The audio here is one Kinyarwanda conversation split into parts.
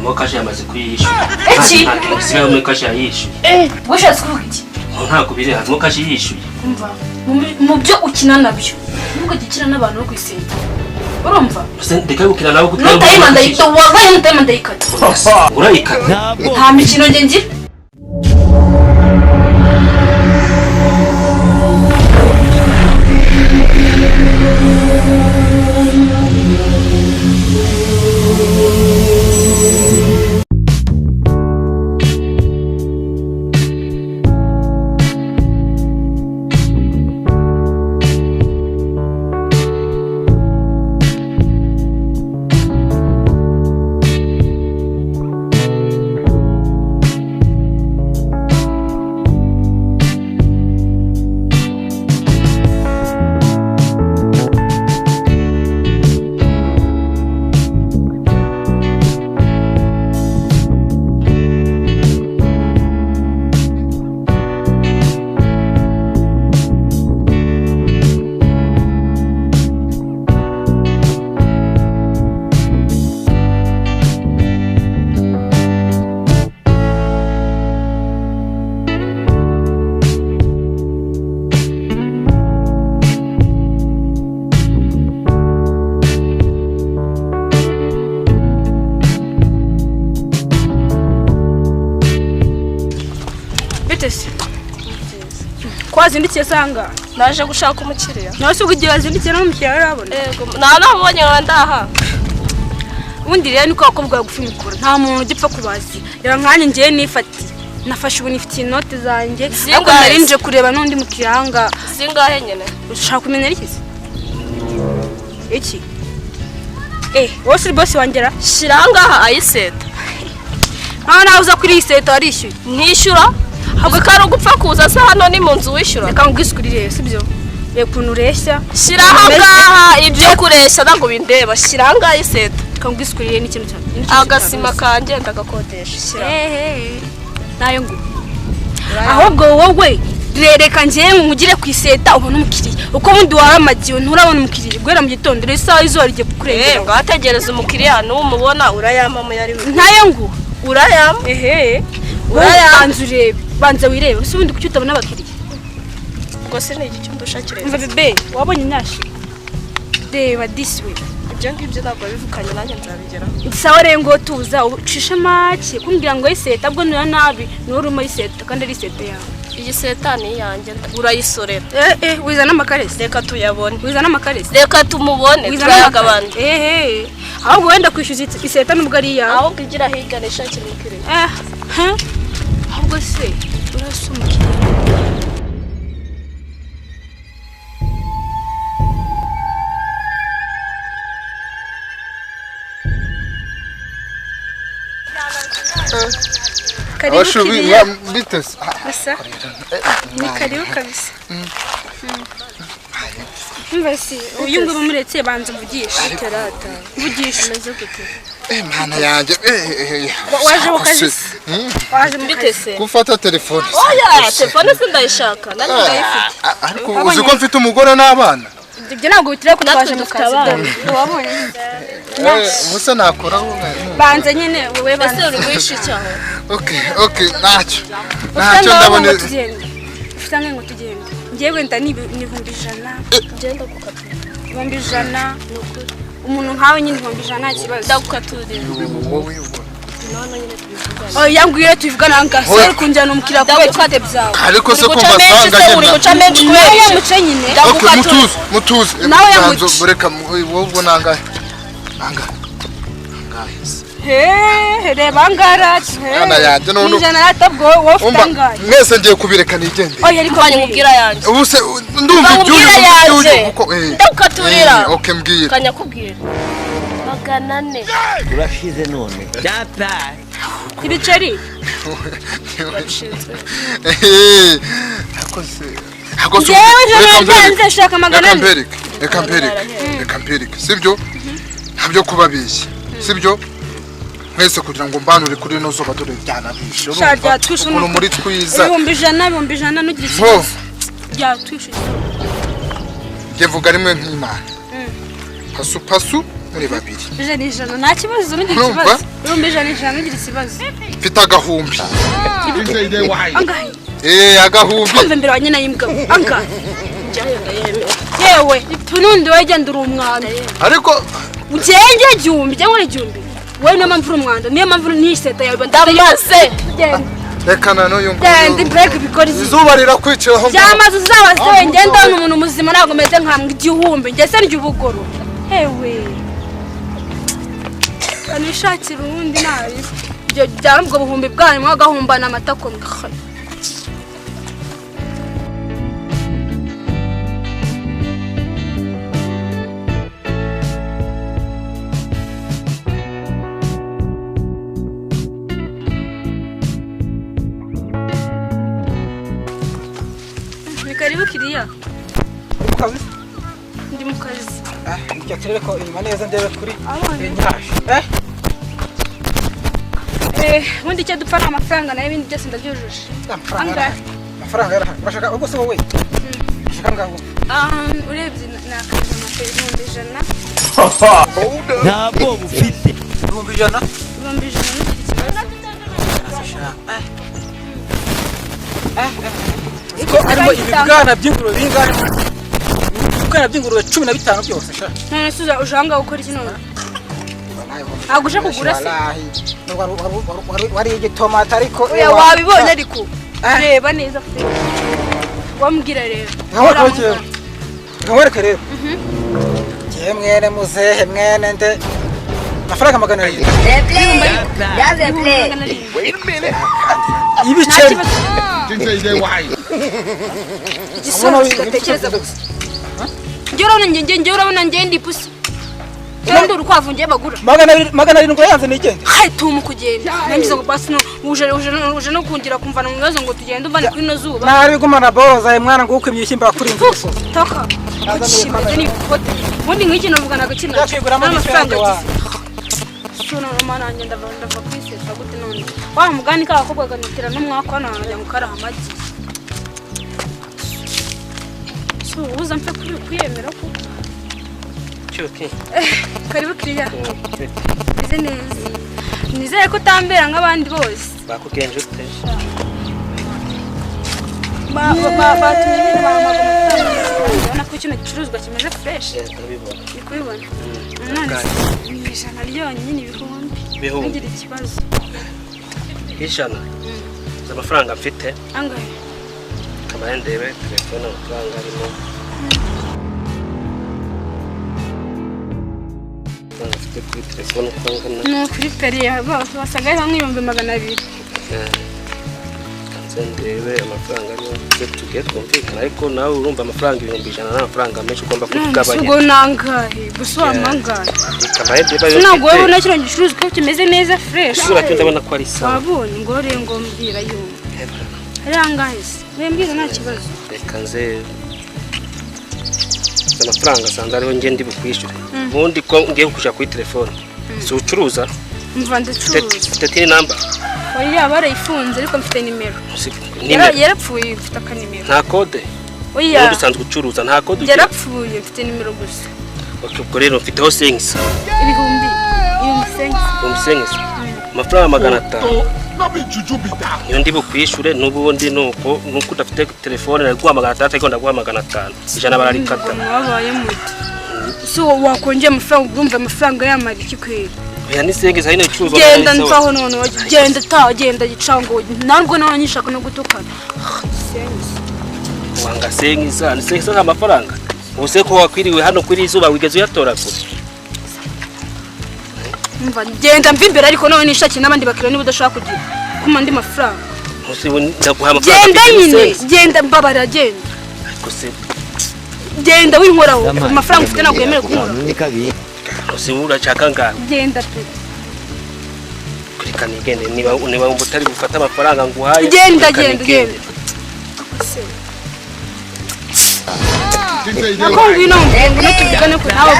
mo kashi yamaze kuyishyura Iki? nta muri kashi yayishyuye washatse kuvuga iki nta kubiri mo kashi yishyuye umva mu byo ukina nabyo nubwo gikina n'abantu bo kwisenta urumva ndeka gukina nawe gutwara nutayimanda yito wabaye nutayimanda yikata urayikata nta mikino nge ngira kwazindikiye sanga naje gushaka umukiriya nase ugiye wazindikiye no mukiriya arabona yego nabonye ndaha ubundi rero niko akobwa gufimikura nta muntu ugipfa kubazi rero nkanye ngiye nifati nafashe ubu nifitiye inote zanjye ariko narinje kureba n'undi mukiriya hanga zingahe nyene ushaka kumenya ikizi iki wose boss wangera shirangaha ayiseta nawe uza kuri iseta warishyuye ntishyura ahubwo kari ugupfa kuza se hano ni mu nzu wishyura reka ngwisukirire sibyo ukuntu ureshya shiraho ngaha ibyo kureshya ntabwo bindeba shirangaha ayiseta reka ngwisukirire n'ikintu cyane agasima kanjye ndagakodesha shira nayo ngo ahubwo wowe rereka ngiye nkugire ku iseta ubona umukiriya uko bundi waramagiye nturabona umukiriya gwera mu gitondo rero isaha izuba rigiye kukurengera ngo ategereza umukiriya n'umubona urayama mu yari nayo ngo urayama banza urebe banza wirebe ese ubundi kuki utabona abakiriya ngo se ni iki cyo ndushakire umva bebe wabonye nyashi reba this way ibyo ngibyo ntabwo bivukanye nanjye nzabigeraho sawa rero ngo tuza ucishe make kumbwira ngo iseta bwo nura nabi nuruma iseta kandi ari iseta yawe iyi seta ni yanjye urayisorera wizana amakaresi reka tuyabone wizana amakaresi reka tumubone turayagabana ahubwo wenda kwishyuza iseta nubwo ari yawe ahubwo igira hirya nishakire umukiriya ahubwo se urasa umukiriya karibu kiriya bitese asa ni karibu kabisa mbese uyu nguyu muretse banza uvugisha terata uvugisha meze gute mana yanjye waje mukazi waje bitese gufata telefone oya telefone sindayishaka nani ndayifite ariko uzi ko mfite umugore n'abana ibyo ntabwo bitire ko twaje mu kazi wabonye musa nakora banze nyine wowe banze uri guhishicyaho okay ntacyo ndabone ufite ngo tugende ngiye wenda ni 100 genda gukatira 100 umuntu nkawe nyine 100 nta kibazo ndagukaturira wowe yangwire tuvugana ngasere kunjana umukiriya kubera kwate byawe ariko se ko mbasanga uri guca menshi kubera muce nyine mutuze nawe yamuce reka wowe nangahe reba ngaraje ana yanjye none njana ratabwo wowe utangaye mwese ngiye kubireka nigende oya ariko banyumubwira yanjye ubu se ndumva ibyuyu ndagukaturira okay mbwira kanya kubwira maganane urashize none cyata ibiceri Hakose yewe shaka maganane reka mpereke sibyo ntabyo kubabeshya sibyo mwese kugira ngo mbanure kuri no zuba dore byanabishe ukuntu muri twiza 100 nugira ikibazo byatwishe nge vuga rimwe nk'Imana pasu muri babiri ijana nta kibazo n'ugira ikibazo ibihumbi ijana n'ugira ikibazo mfite agahumbi angahe agahumbi kumva mbere wa nyina y'imbwa angahe yewe tunundi wagenda uri umwanda ariko ugenge igihumbi cyangwa igihumbi wowe niyo mpamvu uri umwanda niyo mpamvu n'iseta yawe ndamaze reka n'uyu genda break bikora izuba rirakwiciraho byamaze uzaba se ngenda hano umuntu muzima ntabwo meze nkambwe igihumbi njye se ry'ubugoro hewe kanishakira ubundi nabi ibyo byara ubwo buhumbi bwanyu mwagahumbana amatako mwe karibu kiriya Mukazi? ndi mu kazi Nicyo turere ko inyuma neza ndebe kuri Nyashi. ubundi icyo dupfa n'amafaranga nayo ibindi byose ndabyujuje Amafaranga yarahari. Bashaka ubwo se wowe? Bashaka ngaho. Urebye nakaje ibihumbi ijana ntabwo bufite Ibihumbi ijana? ibihumbi ijana Iko arimo ibibwana by'ingurube bingahe? Ibibwana by'ingurube 15 byose sha. none suza ujanga gukora iki none ntabwo uje kugura se Wari igitomata ariko oya wabibonye ariko reba neza pe wambwira rero Nkawereke rero. Giye mwene muzehe mwene nde amafaranga 200. Ibiceri. Igisobanuro gusa njye urabona njye ndi pusi kandi urukwavu njye bagura 200 ngo yanze nigende hai tuma kugenda nangize ngo basi no uje no kungira kumvana mu bibazo ngo tugende umvane kuri no zuba nabigumana boza mwana ngo uko imyishimba kuri imvuso taka kuchimeze ni kote mundi nk'iki novuga nagakina n'amafaranga sona mana ngenda ndava kwisesa gute none wa mugani ka akobwa ganitira n'umwaka hano najya mukara amagi so uza mfe kwiyemera ko Chuki. karibu kiriya bize neza nizere ko tambera nk'abandi bose Bakugenje ute? batumye ibintu bamagana ko kino gicuruzwa kimeze fresh Ndabibona. kubibona none ijana ryonyine ibihumbi ngira ikibazo Ijana. Amafaranga mfite. angahe Kamara ndebe telefone amafaranga arimo. Mfite kuri telefone kwangana. no kuri periya basaga hamwe 200. Ndebe amafaranga arimo tugiye twumvikana ariko nawe urumva amafaranga 100 n'amafaranga menshi ugomba kugabanya. Ubwo nangahe guswa mangahe Kamara ndebe yo. ntabwo wowe nakiro gicuruzwa kimeze neza fresh Sura cyo ndabona ko ari sawa. wabonye ngo rero ngo mbwira yumva ari angahe se wembwira nta kibazo Reka nze amafaranga sanze ariho nge ndi bukwishyure ubundi ko ngiye kukushyira kuri telefone si ucuruza mva ndacuruza mfite number oya barayifunze ariko mfite nimero yarapfuye mfite akanimero nta code oya ubundi usanzwe ucuruza nta code ugira yarapfuye mfite nimero gusa ubwo rero mfiteho sengisi ibihumbi sengisi amafaranga 500 iyo ndi bukwishyure n'ubundi nuko udafite telefone naguha 500 ariko ndaguha 500 ijana bararikata wabaye muti so wakongera amafaranga urumva amafaranga yamara iki kwera oya ni sengisi hari n'icuruzwa genda nzaho none genda gicango narwo nawe nyishaka no gutukana wanga sengisi ni sengisi amafaranga ubuse ko wakwiriwe hano kuri izuba wigeze uyatora kure mva genda mvimbere ariko nawe nishakiye n'abandi bakira niba udashaka kugira kuma ndi mafaranga ndaguha amafaranga genda nyine genda mbabara genda ariko se genda winkoraho amafaranga ufite ntabwo yemerewe kunkora ni kabiri se urashaka ngaho genda pe kureka nigende niba utari gufata amafaranga nguhaye genda nakongwino ngo tuvugane ko nawe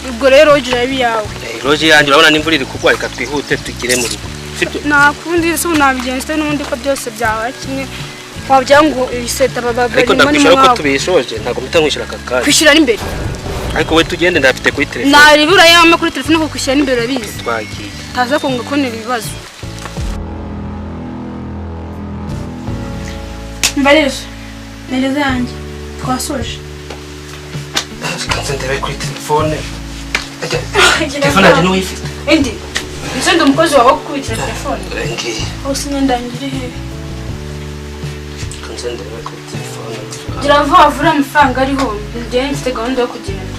ubwo rero ujira biyawe roje yanjye urabona n'imvura iri kugwa reka twihute tugire mu rugo sibyo nakundi se unabigenze n'undi ko byose byabaye kimwe wabya ngo iseta babagari ariko ndakwishura ko tubishoje ntago mpita nkwishyura aka kanya kwishyura n'imbere ariko we tugende ndafite kuri telefone naribura yama kuri telefone ko kwishyira n'imbere bizi twagiye taza konga ko ibibazo mbareje nereze yanjye twasoje kanze ndebe kuri telefone telefone yaje n'uyifite indi nsende umukozi wawe kubitira telefone ngiye hose nyandangire he kanze ndebe kuri telefone gira vuba amafaranga ariho njye mfite gahunda yo kugenda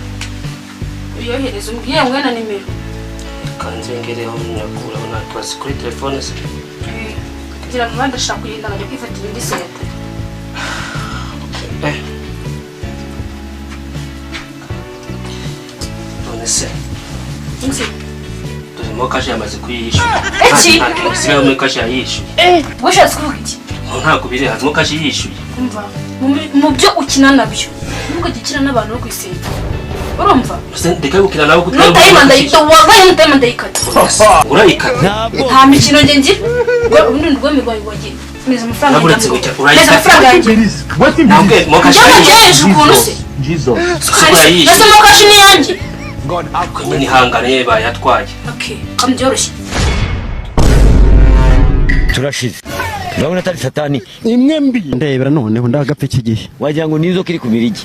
uyohereza umbwiye mwe na nimero kanze ngereho nyakura natwaze kuri telefone se kugira ngo ndashaka kugenda ngajya kwifatira indi seta none se inzi turimo kashi yamaze kuyishyura Eki? ntabwo usigaye muri kashi yayishyuye washatse kuvuga iki ntabwo biri harimo kashi yishyuye umva mu byo ukina nabyo nubwo gikina n'abantu bo kwiseta urumva ndeka gukina nawe kuko nutayimanda wabaye nutayimanda yikata urayikata nta mikino nge ngira ubundi ndwemi rwawe wagiye meza amafaranga Naburetse yanjye gutya, urayikata. meza amafaranga yanjye ntabwo mokashi cyangwa yayishyuye ngejeje ukuntu se ese mokashi ni yanjye nyine ihangane bayatwaye okay kam byoroshye turashize urabona atari satani imwe mbi ndebera noneho ndagapfa iki gihe wagira ngo nizo kiri ku mirigi